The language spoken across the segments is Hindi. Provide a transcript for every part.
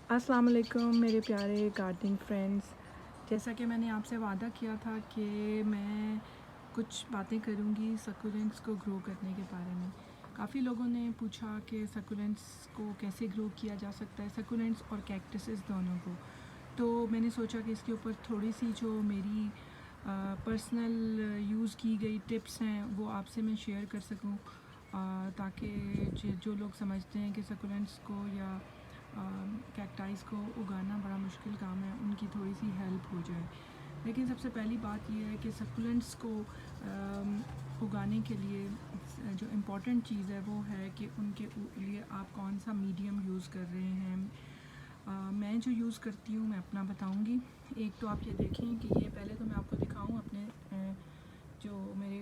अस्सलाम वालेकुम मेरे प्यारे गार्डनिंग फ्रेंड्स। जैसा कि मैंने आपसे वादा किया था कि मैं कुछ बातें करूंगी सकुलेंट्स को ग्रो करने के बारे में। काफ़ी लोगों ने पूछा कि सकुलेंट्स को कैसे ग्रो किया जा सकता है, सकुलेंट्स और कैक्टसेस दोनों को। तो मैंने सोचा कि इसके ऊपर थोड़ी सी जो मेरी पर्सनल यूज़ की गई टिप्स हैं वो आपसे मैं शेयर कर सकूं, ताकि जो लोग समझते हैं कि सकुलेंट्स को या कैक्टाइस को उगाना बड़ा मुश्किल काम है, उनकी थोड़ी सी हेल्प हो जाए। लेकिन सबसे पहली बात यह है कि सकुलेंट्स को उगाने के लिए जो इम्पॉर्टेंट चीज़ है वो है कि उनके लिए आप कौन सा मीडियम यूज़ कर रहे हैं। मैं जो यूज़ करती हूँ मैं अपना बताऊँगी। एक तो आप ये देखें कि ये पहले तो मैं आपको दिखाऊँ अपने जो मेरे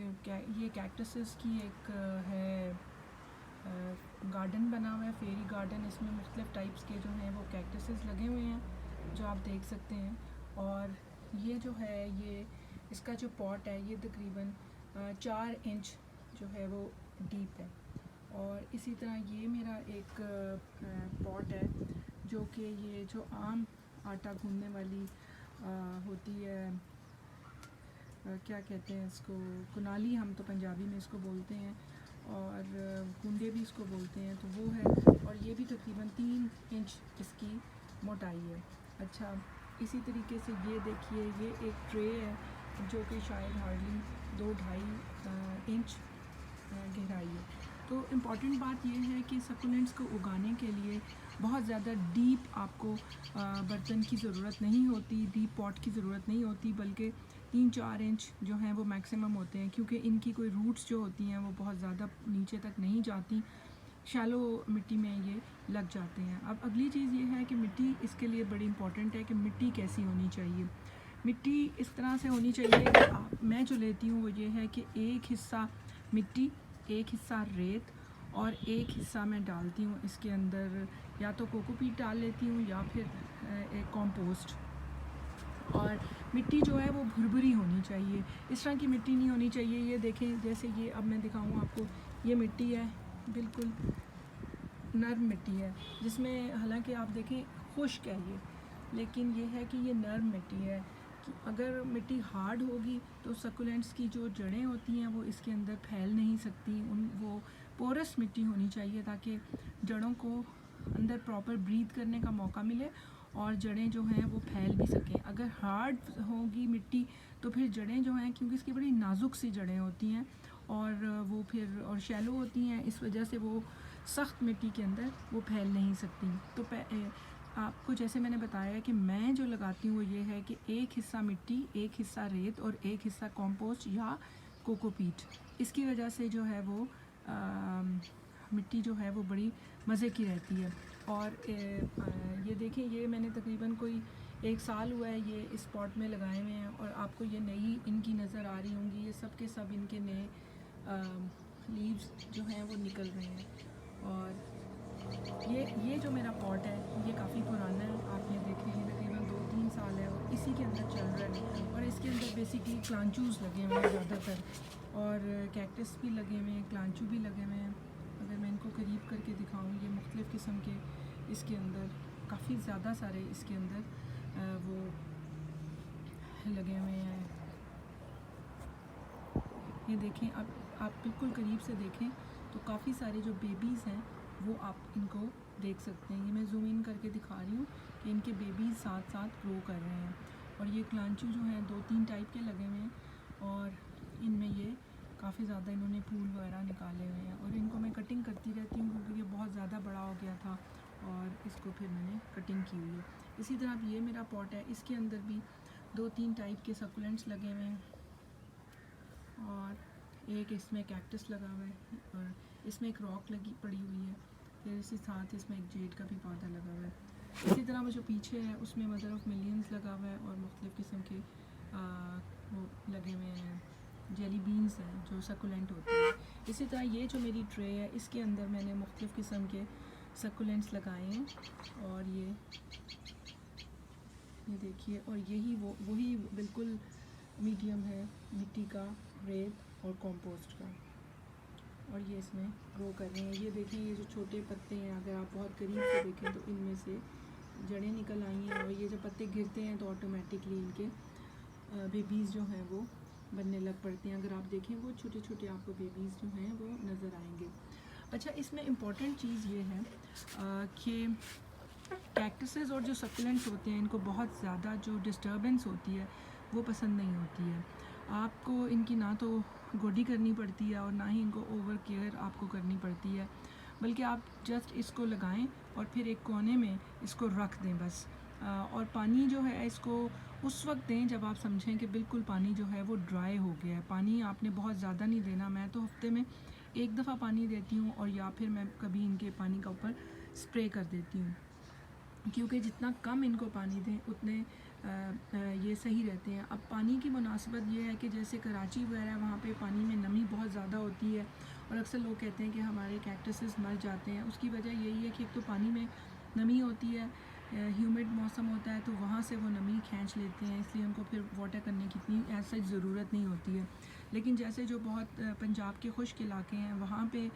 ये कैक्टसेस की एक है गार्डन बना हुआ है, फेरी गार्डन। इसमें मुख्तलिफ़ टाइप्स के जो हैं वो कैक्टसेस लगे हुए हैं जो आप देख सकते हैं। और ये जो है ये इसका जो पॉट है ये तकरीबन 4 इंच जो है वो डीप है। और इसी तरह ये मेरा एक पॉट है जो कि ये जो आम आटा गूंदने वाली होती है, क्या कहते हैं इसको, कुनाली हम तो पंजाबी में इसको बोलते हैं, और कुंडे भी इसको बोलते हैं, तो वो है। और ये भी तकरीबन 3 इंच इसकी मोटाई है। अच्छा, इसी तरीके से ये देखिए ये एक ट्रे है जो कि शायद हार्डली 2-2.5 इंच गहराई है। तो इम्पॉर्टेंट बात यह है कि सकुलेंट्स को उगाने के लिए बहुत ज़्यादा डीप आपको बर्तन की ज़रूरत नहीं होती, डीप पॉट की ज़रूरत नहीं होती, बल्कि 3-4 इंच जो हैं वो मैक्सिमम होते हैं, क्योंकि इनकी कोई रूट्स जो होती हैं वो बहुत ज़्यादा नीचे तक नहीं जाती, शैलो मिट्टी में ये लग जाते हैं। अब अगली चीज़ ये है कि मिट्टी इसके लिए बड़ी इंपॉर्टेंट है कि मिट्टी कैसी होनी चाहिए। मिट्टी इस तरह से होनी चाहिए कि मैं जो लेती हूँ वो ये है कि एक हिस्सा मिट्टी, एक हिस्सा रेत और एक हिस्सा मैं डालती हूँ इसके अंदर, या तो कोकोपीट डाल लेती हूँ या फिर एक कंपोस्ट। और मिट्टी जो है वो भुरभुरी होनी चाहिए, इस तरह की मिट्टी नहीं होनी चाहिए। ये देखें, जैसे ये अब मैं दिखाऊँ आपको, ये मिट्टी है बिल्कुल नर्म मिट्टी है, जिसमें हालांकि आप देखें खुश्क है ये, लेकिन ये है कि ये नर्म मिट्टी है। कि अगर मिट्टी हार्ड होगी तो सकुलेंट्स की जो जड़ें होती हैं वो इसके अंदर फैल नहीं सकती। वो पोरस मिट्टी होनी चाहिए ताकि जड़ों को अंदर प्रॉपर ब्रीथ करने का मौका मिले और जड़ें जो हैं वो फैल भी सकें। अगर हार्ड होगी मिट्टी तो फिर जड़ें जो हैं, क्योंकि इसकी बड़ी नाजुक सी जड़ें होती हैं और वो फिर और शैलो होती हैं, इस वजह से वो सख्त मिट्टी के अंदर वो फैल नहीं सकती। तो आपको जैसे मैंने बताया कि मैं जो लगाती हूँ वो ये है कि एक हिस्सा मिट्टी, एक हिस्सा रेत और एक हिस्सा कंपोस्ट या कोकोपीट। इसकी वजह से जो है वो मिट्टी जो है वो बड़ी मज़े की रहती है। और ये देखें, ये मैंने तकरीबन कोई 1 साल हुआ है ये इस पॉट में लगाए हुए हैं, और आपको ये नई इनकी नज़र आ रही होंगी, ये सब के सब इनके नए लीव्स जो हैं वो निकल रहे हैं। और ये जो मेरा पॉट है ये काफ़ी पुराना है, आप ये देखें ये तकरीबन 2-3 साल है और इसी के अंदर चल रहा है। और इसके अंदर बेसिकली क्लांचूस लगे हुए हैं ज़्यादातर, और कैक्टस भी लगे हुए हैं, क्लांचू भी लगे हुए हैं। अगर मैं इनको करीब करके दिखाऊँ, ये मुख्तलिफ़ किस्म के इसके अंदर काफ़ी ज़्यादा सारे इसके अंदर वो लगे हुए हैं। ये देखें, अब आप बिल्कुल करीब से देखें तो काफ़ी सारे जो बेबीज़ हैं वो आप इनको देख सकते हैं। ये मैं जूम इन करके दिखा रही हूँ कि इनके बेबीज़ साथ साथ ग्रो कर रहे हैं। और ये क्लांचू जो हैं 2-3 टाइप के लगे हुए हैं, और इनमें ये काफ़ी ज़्यादा इन्होंने फूल वगैरह निकाले हुए हैं। और इनको मैं कटिंग करती रहती हूँ क्योंकि ये बहुत ज़्यादा बड़ा हो गया था और इसको फिर मैंने कटिंग की हुई है। इसी तरह अब ये मेरा पॉट है, इसके अंदर भी 2-3 टाइप के सकुलेंट्स लगे हुए हैं, और एक इसमें कैक्टस लगा हुआ है, और इसमें एक रॉक लगी पड़ी हुई है, फिर इसी साथ इसमें एक जेड का भी पौधा लगा हुआ है। इसी तरह वो जो पीछे है उसमें मदर ऑफ़ मिलियंस लगा हुआ है, और मुख्तलिफ़ किस्म के वो लगे हुए हैं, जेली बीन्स हैं जो सकुलेंट होती है। इसी तरह ये जो मेरी ट्रे है इसके अंदर मैंने मुख्तलिफ़ किस्म के सकुलेंट्स लगाए हैं, और ये देखिए, और यही वही बिल्कुल मीडियम है मिट्टी का, रेत और कंपोस्ट का, और ये इसमें ग्रो कर रहे हैं। ये देखें, ये जो छोटे पत्ते हैं अगर आप बहुत करीब से देखें तो इनमें से जड़ें निकल आई हैं और ये जब पत्ते गिरते हैं तो ऑटोमेटिकली इनके बेबीज़ जो हैं वो बनने लग पड़ते हैं। अगर आप देखें वो छोटे छोटे आपको बेबीज़ जो हैं वो नज़र आएंगे। अच्छा, इसमें इम्पॉर्टेंट चीज़ ये है कि कैक्टसेस और जो सकुलेंट्स होते हैं इनको बहुत ज़्यादा जो डिस्टर्बेंस होती है वो पसंद नहीं होती है। आपको इनकी ना तो गोडी करनी पड़ती है और ना ही इनको ओवर केयर आपको करनी पड़ती है, बल्कि आप जस्ट इसको लगाएं और फिर एक कोने में इसको रख दें बस। और पानी जो है इसको उस वक्त दें जब आप समझें कि बिल्कुल पानी जो है वो ड्राई हो गया है। पानी आपने बहुत ज़्यादा नहीं देना। मैं तो हफ्ते में एक दफ़ा पानी देती हूँ और या फिर मैं कभी इनके पानी का ऊपर स्प्रे कर देती हूँ, क्योंकि जितना कम इनको पानी दें उतने ये सही रहते हैं। अब पानी की मुनासिबत ये है कि जैसे कराची वगैरह वहाँ पे पानी में नमी बहुत ज़्यादा होती है और अक्सर लोग कहते हैं कि हमारे कैक्टसेस मर जाते हैं। उसकी वजह यही है कि एक तो पानी में नमी होती है, ह्यूमिड मौसम होता है, तो वहाँ से वो नमी खींच लेते हैं, इसलिए उनको फिर वाटर करने की इतनी ऐसा ज़रूरत नहीं होती है। लेकिन जैसे जो बहुत पंजाब के खुश्क इलाके हैं वहाँ पे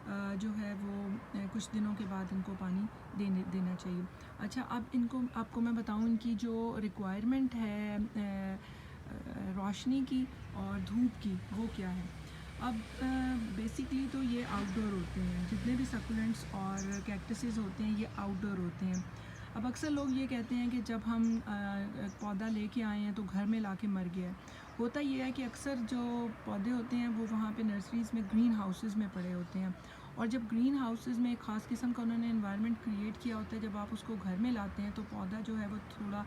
जो है वो कुछ दिनों के बाद इनको पानी देना चाहिए। अच्छा, अब इनको आपको मैं बताऊं इनकी जो रिक्वायरमेंट है रोशनी की और धूप की वो क्या है। अब बेसिकली तो ये आउटडोर होते हैं, जितने भी सकुलेंट्स और कैक्टसेस होते हैं ये आउटडोर होते हैं। अब अक्सर लोग ये कहते हैं कि जब हम पौधा लेके आए हैं तो घर में लाके मर गया है। होता ये है कि अक्सर जो पौधे होते हैं वो वहाँ पे नर्सरीज़ में ग्रीन हाउसेस में पड़े होते हैं, और जब ग्रीन हाउसेस में एक ख़ास किस्म का उन्होंने एनवायरनमेंट क्रिएट किया होता है, जब आप उसको घर में लाते हैं तो पौधा जो है वो थोड़ा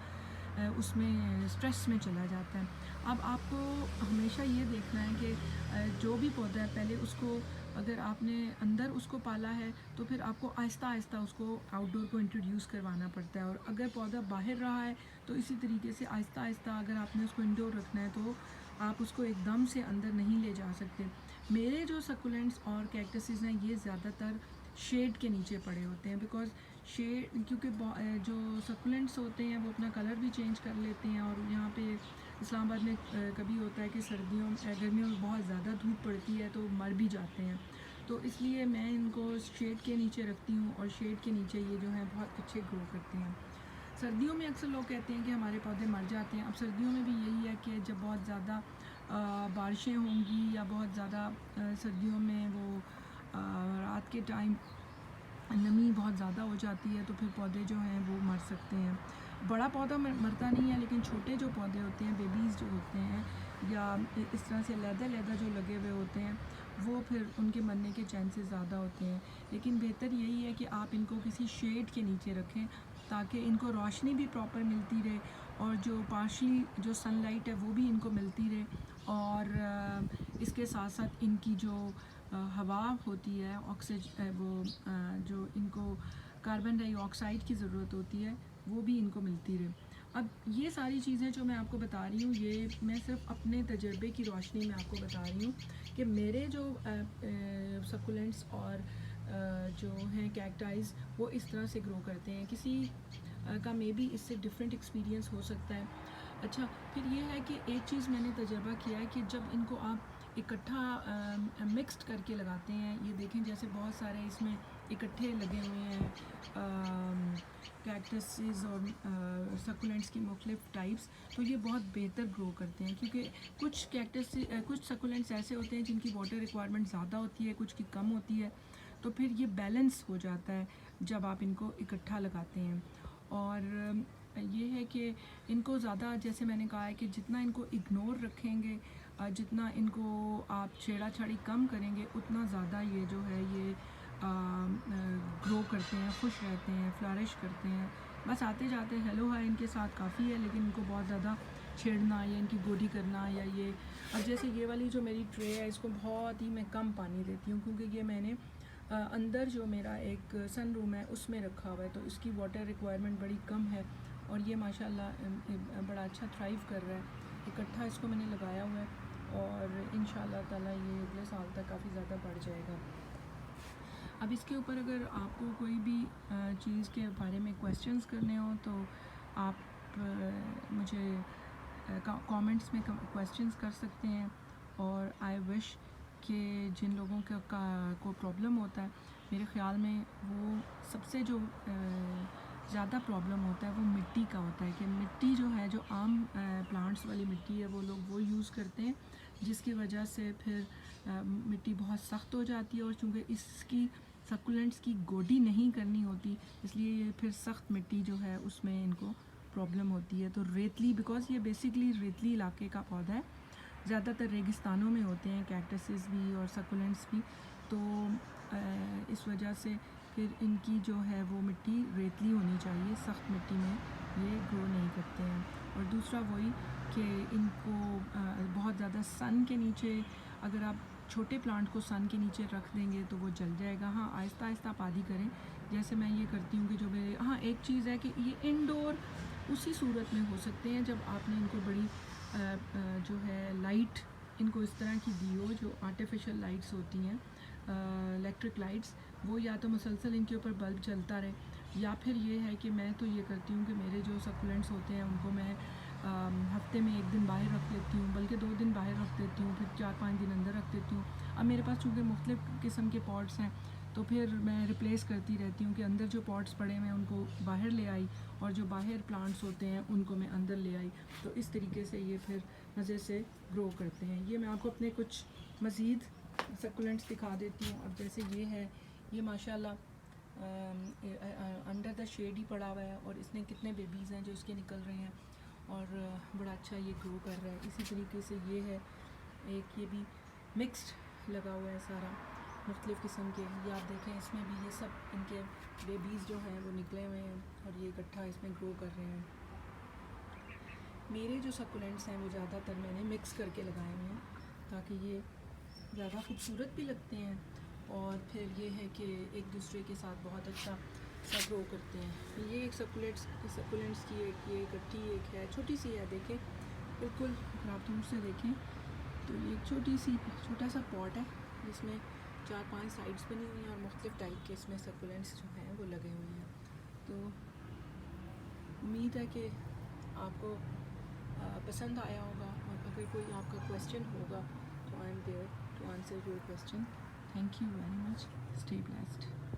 उसमें स्ट्रेस में चला जाता है। अब आपको हमेशा ये देखना है कि जो भी पौधा है पहले उसको, अगर आपने अंदर उसको पाला है तो फिर आपको आहिस्ता आहिस्ता उसको आउटडोर को इंट्रोड्यूस करवाना पड़ता है, और अगर पौधा बाहर रहा है तो इसी तरीके से आहिस्ता आहिस्ता अगर आपने उसको इंडोर रखना है तो आप उसको एकदम से अंदर नहीं ले जा सकते। मेरे जो सकुलेंट्स और कैक्टसेस हैं ये ज़्यादातर शेड के नीचे पड़े होते हैं, बिकॉज़ शेड, क्योंकि जो सकुलेंट्स होते हैं वो अपना कलर भी चेंज कर लेते हैं, और यहाँ पे इस्लामाबाद में कभी होता है कि गर्मियों में बहुत ज़्यादा धूप पड़ती है तो मर भी जाते हैं। तो इसलिए मैं इनको शेड के नीचे रखती हूँ और शेड के नीचे ये जो है बहुत अच्छे ग्रो करते हैं। सर्दियों में अक्सर लोग कहते हैं कि हमारे पौधे मर जाते हैं। अब सर्दियों में भी यही है कि जब बहुत ज़्यादा बारिशें होंगी या बहुत ज़्यादा सर्दियों में वो रात के टाइम नमी बहुत ज़्यादा हो जाती है तो फिर पौधे जो हैं वो मर सकते हैं। बड़ा पौधा मरता नहीं है, लेकिन छोटे जो पौधे होते हैं, बेबीज़ जो होते हैं, या इस तरह से लैदा जो लगे हुए होते हैं, वो फिर उनके मरने के चांसेस ज़्यादा होते हैं। लेकिन बेहतर यही है कि आप इनको किसी शेड के नीचे रखें ताकि इनको रोशनी भी प्रॉपर मिलती रहे और जो पार्शली जो सनलाइट है वो भी इनको मिलती रहे, और इसके साथ साथ इनकी जो हवा होती है वो जो इनको कार्बन डाइऑक्साइड की ज़रूरत होती है वो भी इनको मिलती रहे। अब ये सारी चीज़ें जो मैं आपको बता रही हूँ ये मैं सिर्फ अपने तजर्बे की रोशनी में आपको बता रही हूँ कि मेरे जो सकुलेंट्स और जो हैं कैक्टाइज वो इस तरह से ग्रो करते हैं। किसी का मे बी इससे डिफरेंट एक्सपीरियंस हो सकता है। अच्छा, फिर ये है कि एक चीज़ मैंने तजर्बा किया है कि जब इनको आप इकट्ठा मिक्स्ड करके लगाते हैं, ये देखें जैसे बहुत सारे इसमें इकट्ठे लगे हुए हैं कैक्टसेस और सकुलेंट्स की मुख्तलिफ टाइप्स, तो ये बहुत बेहतर ग्रो करते हैं, क्योंकि कुछ सकुलेंट्स ऐसे होते हैं जिनकी वाटर रिक्वायरमेंट ज़्यादा होती है, कुछ की कम होती है, तो फिर ये बैलेंस हो जाता है जब आप इनको इकट्ठा लगाते हैं। और ये है कि इनको ज़्यादा, जैसे मैंने कहा है कि जितना इनको इग्नोर रखेंगे, जितना इनको आप छेड़ा छाड़ी कम करेंगे, उतना ज़्यादा ये जो है ये ग्रो करते हैं, खुश रहते हैं, फ्लरिश करते हैं। बस आते जाते हेलो हाय इनके साथ काफ़ी है, लेकिन इनको बहुत ज़्यादा छेड़ना या इनकी गोदी करना या ये, अब जैसे ये वाली जो मेरी ट्रे है इसको बहुत ही मैं कम पानी देती हूँ, क्योंकि ये मैंने अंदर जो मेरा एक सन रूम है उसमें रखा हुआ है, तो इसकी वाटर रिक्वायरमेंट बड़ी कम है और ये माशाल्लाह बड़ा अच्छा थ्राइव कर रहा है। इकट्ठा इसको मैंने लगाया हुआ है और इंशाल्लाह ताला ये अगले साल तक काफ़ी ज़्यादा बढ़ जाएगा। अब इसके ऊपर अगर आपको कोई भी चीज़ के बारे में क्वेश्चंस करने हो तो आप मुझे कमेंट्स में क्वेश्चंस कर सकते हैं, और आई विश कि जिन लोगों को प्रॉब्लम होता है, मेरे ख़्याल में वो सबसे जो ज़्यादा प्रॉब्लम होता है वो मिट्टी का होता है कि मिट्टी जो है, जो आम प्लांट्स वाली मिट्टी है, वो लोग वो यूज़ करते हैं, जिसकी वजह से फिर मिट्टी बहुत सख्त हो जाती है, और चूँकि इसकी सक्कुलेंट्स की गोडी नहीं करनी होती, इसलिए ये फिर सख्त मिट्टी जो है उसमें इनको प्रॉब्लम होती है। तो रेतली, बिकॉज़ ये बेसिकली रेतली इलाके का पौधा है, ज़्यादातर रेगिस्तानों में होते हैं कैक्टसेस भी और सक्कुलेंट्स भी, तो इस वजह से फिर इनकी जो है वो मिट्टी रेतली होनी चाहिए, सख्त मिट्टी में ये ग्रो नहीं करते हैं। और दूसरा वही कि इनको बहुत ज़्यादा सन के नीचे, अगर आप छोटे प्लांट को सन के नीचे रख देंगे तो वो जल जाएगा। हाँ, आहिस्ता आहिस्ता आप आदी करें, जैसे मैं ये करती हूँ कि जो मेरे, हाँ एक चीज़ है कि ये इंडोर उसी सूरत में हो सकते हैं जब आपने इनको बड़ी जो है लाइट इनको इस तरह की दी हो, जो आर्टिफिशियल लाइट्स होती हैं, इलेक्ट्रिक लाइट्स, वो या तो मुसलसल इनके ऊपर बल्ब चलता रहे, या फिर ये है कि मैं तो ये करती हूँ कि मेरे जो सक्कुलेंट्स होते हैं उनको मैं हफ्ते में 1 दिन बाहर रख लेती हूँ, बल्कि 2 दिन बाहर रख देती हूँ, फिर 4-5 दिन अंदर रख देती हूँ। अब मेरे पास चूँकि मुख्तलिफ़ किस्म के पॉट्स हैं, तो फिर मैं रिप्लेस करती रहती हूँ कि अंदर जो पॉट्स पड़े हैं उनको बाहर ले आई, और जो बाहर प्लांट्स होते हैं उनको मैं अंदर ले आई। तो इस तरीके से ये फिर मज़े से ग्रो करते हैं। ये मैं आपको अपने कुछ मज़ीद सक्कुलेंट्स दिखा देती हूँ। अब जैसे ये है, ये माशाल्लाह अंडर द शेड ही पड़ा हुआ है, और इसने कितने बेबीज़ हैं जो इसके निकल रहे हैं, और बड़ा अच्छा ये ग्रो कर रहा है। इसी तरीके से ये है एक, ये भी मिक्स्ड लगा हुआ है सारा, मुख्तलिफ़ किस्म के। ये आप देखें, इसमें भी ये सब इनके बेबीज़ जो हैं वो निकले हुए हैं, और ये इकट्ठा इसमें ग्रो कर रहे हैं। मेरे जो सक्कुलेंट्स हैं वो ज़्यादातर मैंने मिक्स करके लगाए हुए हैं, ताकि ये ज़्यादा खूबसूरत भी लगते हैं, और फिर ये है कि एक दूसरे के साथ बहुत अच्छा सा ग्रो करते हैं। ये एक सक्कुलेंट्स की एक, ये इकट्ठी एक है, छोटी सी है, देखें बिल्कुल, अगर आप दूर से देखें तो ये एक छोटा सा पॉट है, जिसमें 4-5 साइड्स बनी हुई हैं, और मुख्तलिफ़ टाइप के इसमें सक्कुलेंट्स जो हैं वो लगे हुए हैं। तो उम्मीद है कि आपको पसंद आया होगा, और अगर कोई आपका क्वेश्चन होगा तो I am there to answer your question. Thank you very much, stay blessed.